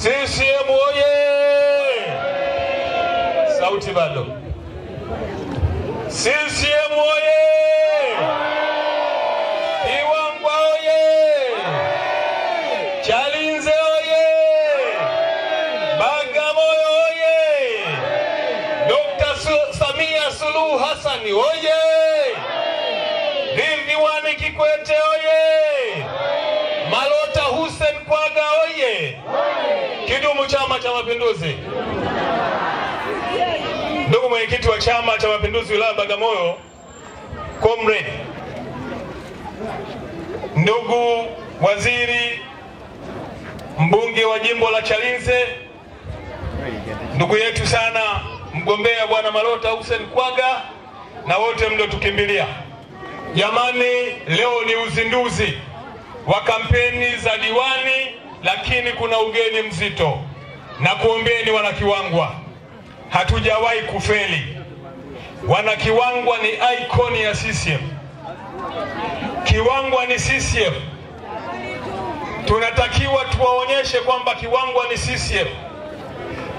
CCM oye! Sauti bado. CCM oye! Kiwangwa oye! Chalinze oye! Bagamoyo oye! Dr. Samia Suluhu Hassan oye! Ridhiwani Kikwete oye! Malota Hussein Kwaga oye! Kidumu Chama cha Mapinduzi! Ndugu mwenyekiti wa Chama cha Mapinduzi wilaya Bagamoyo, Comrade, ndugu waziri, mbunge wa jimbo la Chalinze, ndugu yetu sana mgombea bwana Malota Hussein Kwaga na wote mliotukimbilia. Jamani, leo ni uzinduzi wa kampeni za diwani, lakini kuna ugeni mzito. Na kuombeni wanakiwangwa, hatujawahi kufeli. Wanakiwangwa ni icon ya CCM. Kiwangwa ni CCM. Tunatakiwa tuwaonyeshe kwamba Kiwangwa ni CCM.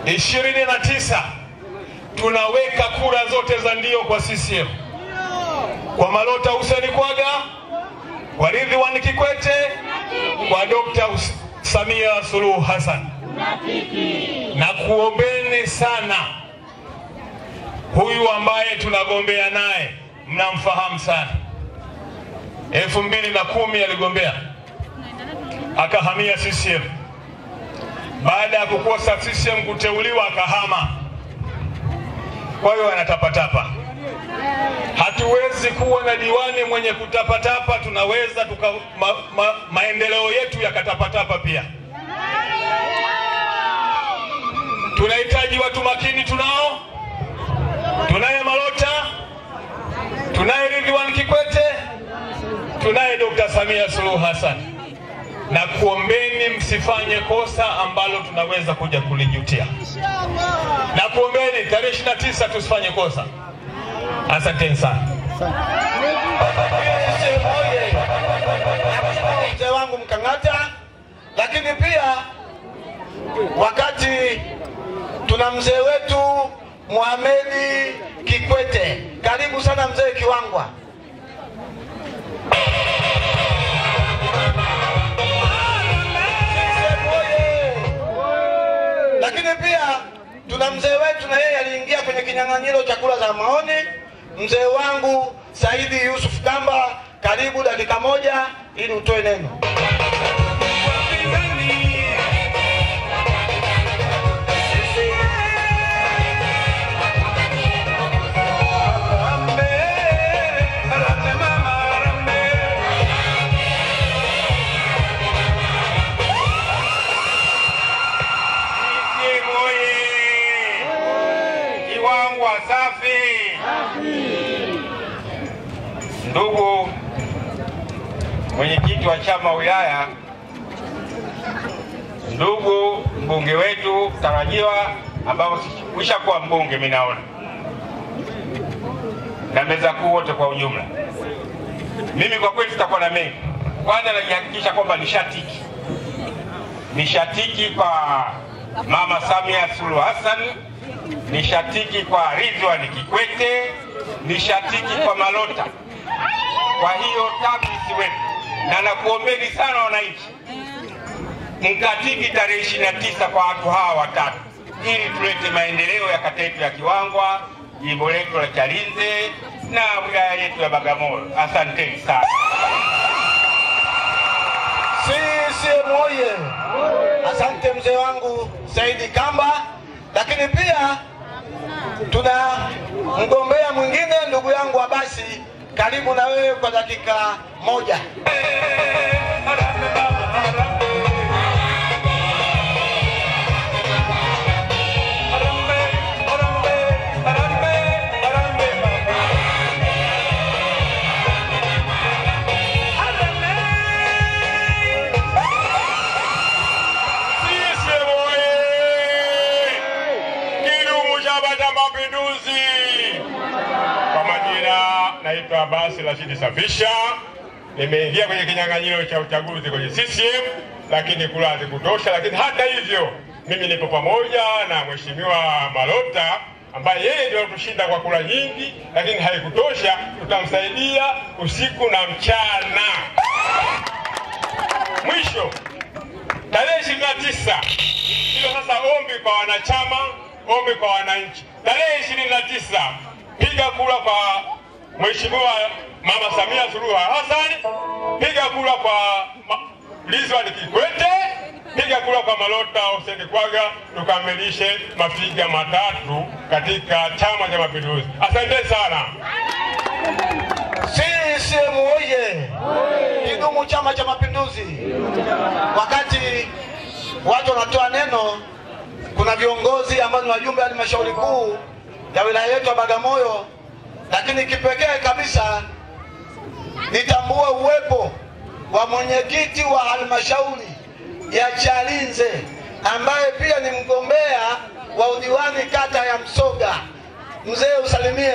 29 tunaweka kura zote za ndio kwa CCM. Kwa Malota Hussein Kwaga, kwa Ridhiwani Kikwete, kwa Dr. Samia Suluhu Hassan. Na kuombeni sana, huyu ambaye tunagombea naye mnamfahamu sana. 2010 aligombea, akahamia CCM. Baada ya kukosa CCM kuteuliwa akahama. Kwa hiyo anatapatapa. Hatuwezi kuwa na diwani mwenye kutapatapa. Tunaweza maendeleo yetu yakatapatapa pia. Tunahitaji watu makini. Tunaye Malota, tunaye Ridhiwani Kikwete, tunaye Dr. Samia Suluhu Hassan. Na kuombeni msifanye kosa ambalo tunaweza kuja kulijutia. Na kuombeni tarehe 29 tusifanye kosa. Asanteni sana. Mzee wangu Mkang'ata, lakini pia wakati tuna mzee wetu Mohamed Kikwete. Karibu sana mzee Kiwangwa. Lakini pia tuna mzee wetu na yeye aliingia kwenye kinyang'anyiro cha kura za maoni, mzee wangu Saidi Yusuf Kamba. Karibu dakika moja ili utoe neno. Ndugu mwenyekiti wa chama wilaya, ndugu mbunge wetu tarajiwa ambao ushakuwa mbunge mimi naona, na meza kuu wote kwa ujumla, mimi kwa kweli tutakuwa na mengi. Kwanza najihakikisha kwamba nishatiki kwa Mama Samia Suluhu Hassan, nishatiki kwa Ridhiwani Kikwete, nishatiki kwa Malota. Kwa hiyo tabu isiwepo, na nakuombeni sana wananchi mkatiki tarehe 29 kwa watu hawa watatu, ili tulete maendeleo ya kata yetu ya Kiwangwa, jimbo letu la Chalinze na wilaya yetu ya Bagamoyo. Asanteni sana. CCM oye! Asante mzee wangu Saidi Kamba. Lakini pia tuna mgombea mwingine ndugu yangu Abasi. Karibu na wewe kwa dakika moja. Naitwa Abasi Rashidi Safisha, nimeingia kwenye kinyang'anyiro cha uchaguzi kwenye CCM, lakini kura hazikutosha. Lakini hata hivyo mimi nipo pamoja na Mheshimiwa Malota ambaye yeye ndio anatushinda kwa kura nyingi, lakini haikutosha. Tutamsaidia usiku na mchana. Mwisho, tarehe 29 hilo sasa ombi kwa wanachama, ombi kwa wananchi. Tarehe 29 piga kura kwa Mheshimiwa Mama Samia Suluhu Hassan, piga kura kwa Ridhiwani Kikwete, piga kura kwa Malota Hussein Kwaga, tukamilishe mafiga matatu katika Chama cha Mapinduzi. Asante sana. CCM oye! Kidumu Chama cha Mapinduzi! Wakati watu wanatoa neno, kuna viongozi ambao ni wajumbe wa halmashauri kuu ya wilaya yetu ya Bagamoyo, lakini kipekee kabisa nitambue uwepo wa mwenyekiti wa halmashauri ya Chalinze ambaye pia ni mgombea wa udiwani kata ya Msoga. Mzee usalimie.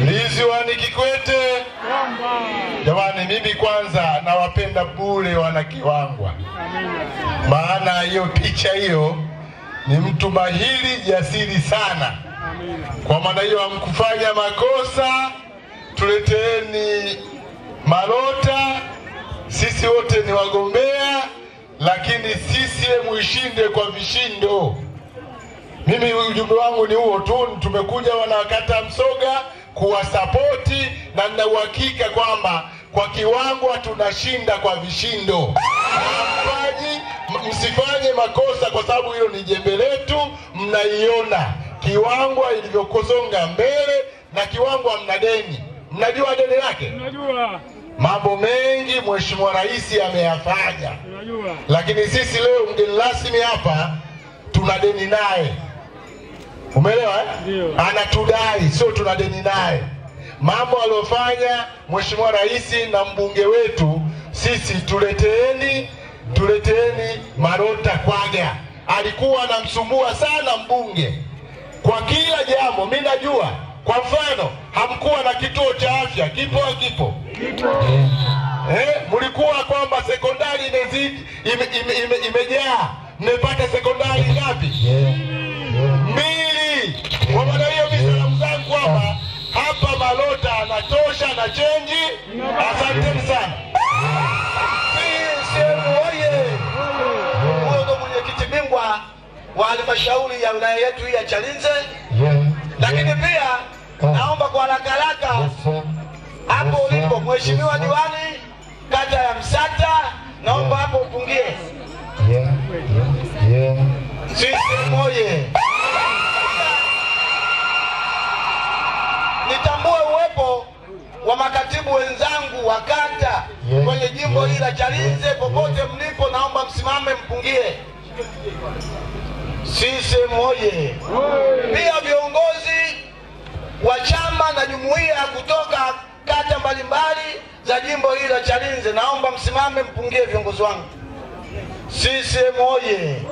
Ridhiwani Kikwete. Jamani, mimi kwanza nawapenda bure wana Kiwangwa. Maana hiyo picha hiyo ni mtu mahiri, jasiri sana. Kwa maana hiyo hamkufanya makosa. Tuleteeni Malota, sisi wote ni wagombea, lakini CCM ishinde kwa vishindo. Mimi ujumbe wangu ni huo tu. Tumekuja wanakata Msoga kuwasapoti, na nina uhakika kwamba kwa Kiwangwa tunashinda kwa vishindo. Msifanye makosa, kwa sababu hilo ni jembe letu. Mnaiona Kiwangwa ilivyokosonga mbele, na Kiwangwa mna deni. Mnajua deni lake? Unajua. Mambo mengi Mheshimiwa Rais ameyafanya. Unajua. Lakini sisi leo mgeni rasmi hapa tuna deni naye. Umeelewa Ndio. Anatudai, sio tuna deni naye. Mambo aliyofanya Mheshimiwa Rais na mbunge wetu, sisi tuleteeni Malota Kwaga. Alikuwa anamsumbua sana mbunge kwa kila jambo. Mimi najua, kwa mfano hamkuwa na kituo cha afya, kipo hakipo? Mlikuwa kwamba sekondari imezidi imejaa. Mmepata sekondari ngapi? Mbili. Kwa maana hiyo mimi salamu zangu hapa Malota anatosha na chenji. Asanteni sana. CCM oye! Huyo mwenyekiti bingwa wa halmashauri ya wilaya yetu hii ya Chalinze. Lakini pia naomba kwa haraka hapo ulipo Mheshimiwa diwani kata ya Msata, naomba hapo upungie. CCM oye! Nitambue uwepo wa makatibu wenzangu wa kata kwenye jimbo hili la Chalinze. Popote mlipo, naomba msimame mpungie. CCM oye! Pia viongozi wa chama na jumuiya kutoka kata mbalimbali za jimbo hili la Chalinze, naomba msimame mpungie viongozi wangu. CCM oye!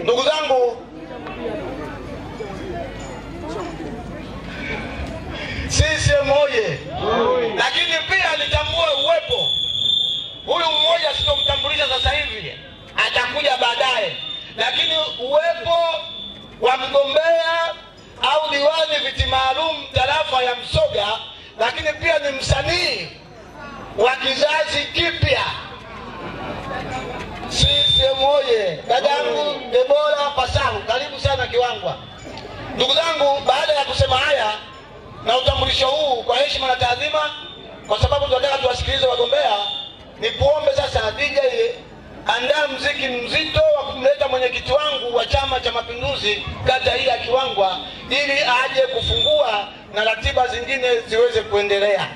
Ndugu zangu, CCM oye! Lakini pia nitambue uwepo huyu mmoja, sitomtambulisha sasa hivi, atakuja baadaye, lakini uwepo wa mgombea au diwani viti maalum tarafa ya Msoga, lakini pia ni msanii wa kizazi kipya. CCM oye! Dadangu Debora Pasahu, karibu sana Kiwangwa. Ndugu zangu, baada ya kusema haya na utambulisho huu kwa heshima na taadhima, kwa sababu tunataka tuwasikilize wagombea, ni kuombe sasa DJ andaa mziki mzito wa kumleta mwenyekiti wangu wa Chama cha Mapinduzi kata hii ya Kiwangwa, ili aje kufungua na ratiba zingine ziweze kuendelea.